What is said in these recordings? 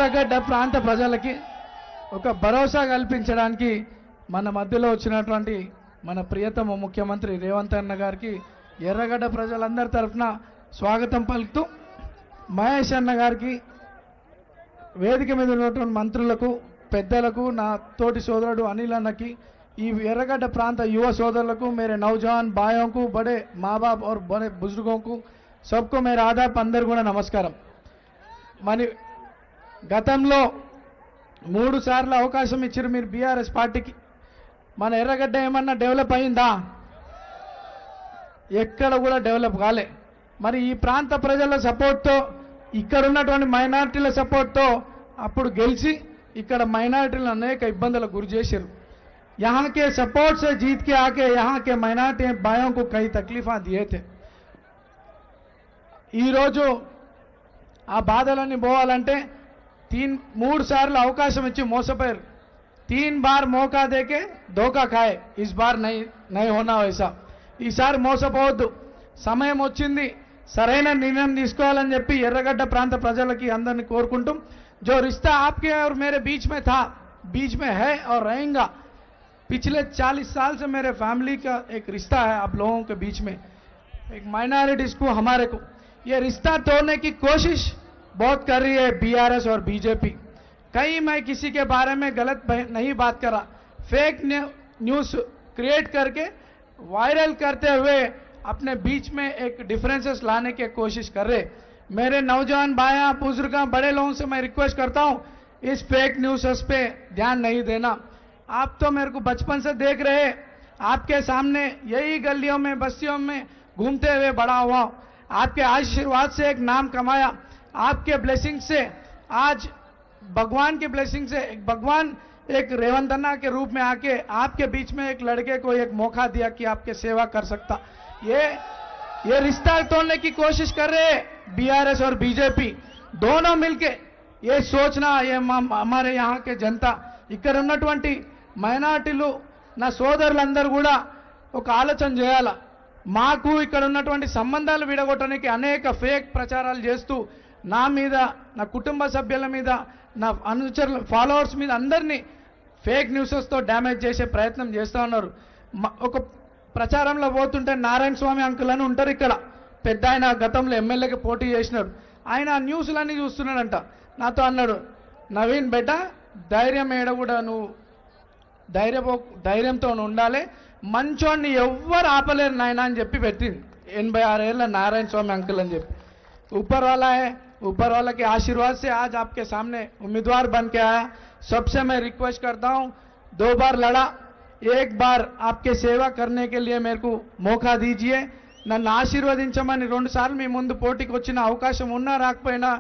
ఎర్రగడ్డ ప్రాంత ప్రజలకి ఒక భరోసా కల్పించడానికి మన మధ్యలో వచ్చినటువంటి మన ప్రియతమ ముఖ్యమంత్రి రేవంత్ అన్న గారికి ఎర్రగడ్డ ప్రజలందరి తరఫున స్వాగతం పలుకుతూ మహేష్ అన్న గారికి వేదిక మీద ఉన్నటువంటి మంత్రులకు పెద్దలకు నా తోటి సోదరుడు అనిల్ అన్నకి ఈ ఎర్రగడ్డ ప్రాంత युवा సోదరులకు मेरे नौजवान भाइयों को बड़े माँ बाप और बड़े बुजुर्गों को सबको मेरा आदाब अंदर కూడా నమస్కారం మరి గతంలో 3 సార్లు అవకాశం ఇచ్చారు మీరు బీఆర్ఎస్ పార్టీకి మన ఎర్రగడ్డ ఏమన్నా డెవలప్ అయ్యిందా ఎక్కడ కూడా డెవలప్ కాలే మరి ఈ ప్రాంత ప్రజల సపోర్ట్ తో ఇక్కడ ఉన్నటువంటి మైనారిటీల సపోర్ట్ తో అప్పుడు గెలిచి ఇక్కడ మైనారిటీలను అనేక ఇబ్బందులకు గురి చేశారు यहाँ के सपोर्ट से जीत के आके यहाँ के माइनॉरिटी भाइयों को कई तकलीफा दिए थे ఈ రోజు ఆ బాధలన్నీ పోవాలంటే 3 సార్లు అవకాశం ఇచ్చి మోసపోయారు 3 बार मौका देके धोखा खाए इस बार नहीं होना वैसा ఈసారి మోసపోవద్దు సమయం వచ్చింది సరైన నిర్ణయం తీసుకోవాలని చెప్పి ఎర్రగడ్డ ప్రాంత ప్రజలకి అందరిని కోరుకుంటూ जो रिश्ता आपके और मेरे बीच में है और रहेगा पिछले 40 साल से मेरे फैमिली का एक रिश्ता है आप लोगों के बीच में एक माइनॉरिटीज को हमारे को ये रिश्ता तोड़ने की कोशिश बहुत कर रही है बीआरएस और बीजेपी कहीं मैं किसी के बारे में गलत नहीं बात कर रहा फेक न्यूज़ क्रिएट करके वायरल करते हुए अपने बीच में एक डिफरेंसेस लाने की कोशिश कर रहे मेरे नौजवान भाइयों बुजुर्ग बड़े लोगों से मैं रिक्वेस्ट करता हूं इस फेक न्यूज़ पे ध्यान नहीं देना आप तो मेरे को बचपन से देख रहे आपके सामने यही गलियों में बस्तियों में घूमते हुए बड़ा हुआ आपके आशीर्वाद से एक नाम कमाया आपके ब्लेसिंग से आज भगवान की ब्लेसिंग से भगवान एक रेवंत अन्ना के रूप में आके आपके बीच में एक लड़के को एक मौका दिया कि आपके सेवा कर सकता ये रिश्ता तोड़ने की कोशिश कर रहे बीआरएस और बीजेपी दोनों मिलके ये सोचना ये हमारे यहाँ के जनता ఇక్కడ ఉన్నటువంటి మైనారిటీలు నా సోదరులందరూ కూడా ఒక ఆలోచన చేయాల మాకు ఇక్కడ ఉన్నటువంటి సంబంధాలు విడగొట్టడానికి అనేక ఫేక్ ప్రచారాలు చేస్తూ నా మీద నా కుటుంబ సభ్యుల మీద నా అనుచరుల ఫాలోవర్స్ మీద అందరినీ ఫేక్ న్యూసెస్ తో డ్యామేజ్ చేసే ప్రయత్నం చేస్తూ ఉన్నారు ఒక ప్రచారంలో పోతుంటే నారాయణ స్వామి అంకుల్ అని ఉంటారు ఇక్కడ పెద్ద ఆయన గతంలో ఎమ్మెల్యేకి పోటీ చేసినారు ఆయన న్యూస్లన్నీ చూస్తున్నాడంట నాతో అన్నాడు నవీన్ బేటా ధైర్యం ఏడ కూడా నువ్వు ధైర్యంతో ఉండాలి మంచోడిని ఎవ్వరు ఆపలేరు నాయన అని చెప్పి పెట్టింది 86 ఏళ్ళ నారాయణ స్వామి అంకుల్ అని చెప్పి ऊपर वाला के आशीर्वाद से आज आपके सामने उम्मीदवार बन के आया सबसे मैं रिक्वेस्ट करता हूं 2 बार लड़ा 1 बार आपके सेवा करने के लिए मेरे को मौका दीजिए నన్ను ఆశీర్వదించమని 2 సార్లు మీ ముందు పోటీకి వచ్చిన అవకాశం ఉన్నా రాకపోయినా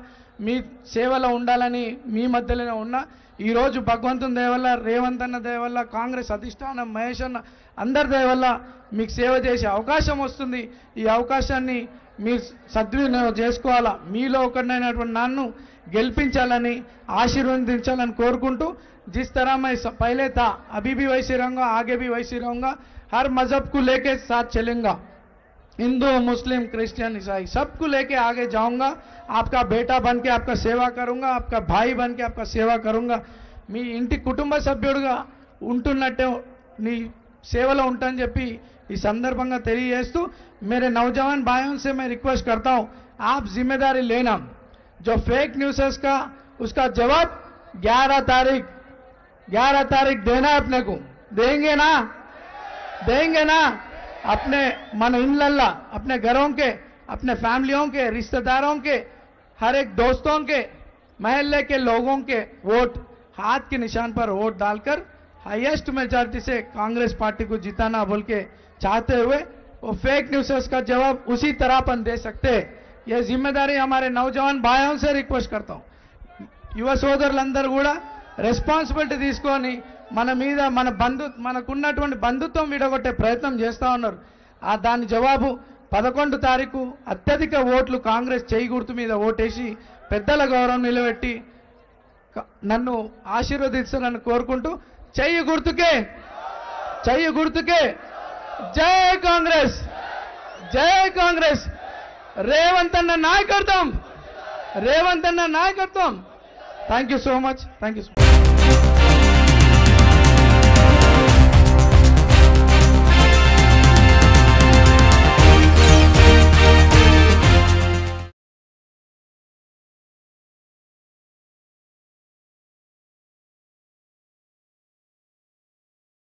మీ సేవలో ఉండాలని మీ మధ్యలోనే ఉన్నా ఈ రోజు భగవంతుని దయ వల్ల రేవంత్ అన్న దయ వల్ల కాంగ్రెస్ అధిష్టానం మహేష్ అన్న అందరి దయ వల్ల మీకు సేవ చేసే అవకాశం వస్తుంది ఈ అవకాశాన్ని మీరు సద్వినియోగం చేసుకోవాలా మీలో ఒకరినైనటువంటి నన్ను గెలిపించాలని ఆశీర్వదించాలని కోరుకుంటూ जिस तरह मैं पहले था अभी भी वैसे रहूंगा आगे भी वैसे रहूंगा हर मजहब को लेके साथ चलूंगा हिंदू मुस्लिम क्रिश्चियन ईसाई सबको लेके आगे जाऊंगा आपका बेटा बन के आपका सेवा करूंगा आपका भाई बन के आपका सेवा करूंगा మీ ఇంటి కుటుంబ సభ్యుడిగా ఉంటున్నట్టే నీ సేవలో ఉంటానని చెప్పి ఈ సందర్భంగా తెలియజేస్తూ मेरे नौजवान भाइयों से मैं रिक्वेस्ट करता हूं आप जिम्मेदारी लेना जो फेक न्यूज़ का उसका जवाब 11 तारीख देना है अपने को देंगे ना अपने मन इल्ला अपने घरों के अपने फैमिलियों के रिश्तेदारों के हर एक दोस्तों के महल्ले के लोगों के वोट हाथ के निशान पर वोट डालकर हाईएस्ट मेजॉरिटी से कांग्रेस पार्टी को जिताना बोल के चाहते हुए वो फेक न्यूज़ का जवाब उसी तरह अपन दे सकते हैं ये जिम्मेदारी हमारे नौजवान भाइयों से रिक्वेस्ट करता हूं युवा సోదరులందరూ కూడా రెస్పాన్సిబిలిటీ తీసుకొని మన మీద మనకున్నటువంటి బంధుత్వం విడగొట్టే ప్రయత్నం చేస్తూ ఉన్నారు దాని జవాబు 11 తారీఖు అత్యధిక ఓట్లు కాంగ్రెస్ చేయి గుర్తు మీద ఓటేసి పెద్దల గౌరవం నిలబెట్టి నన్ను ఆశీర్వదించాలని కోరుకుంటూ చెయ్యి గుర్తుకే జై కాంగ్రెస్ రేవంత్ అన్న నాయకత్వం థ్యాంక్ యూ సో మచ్.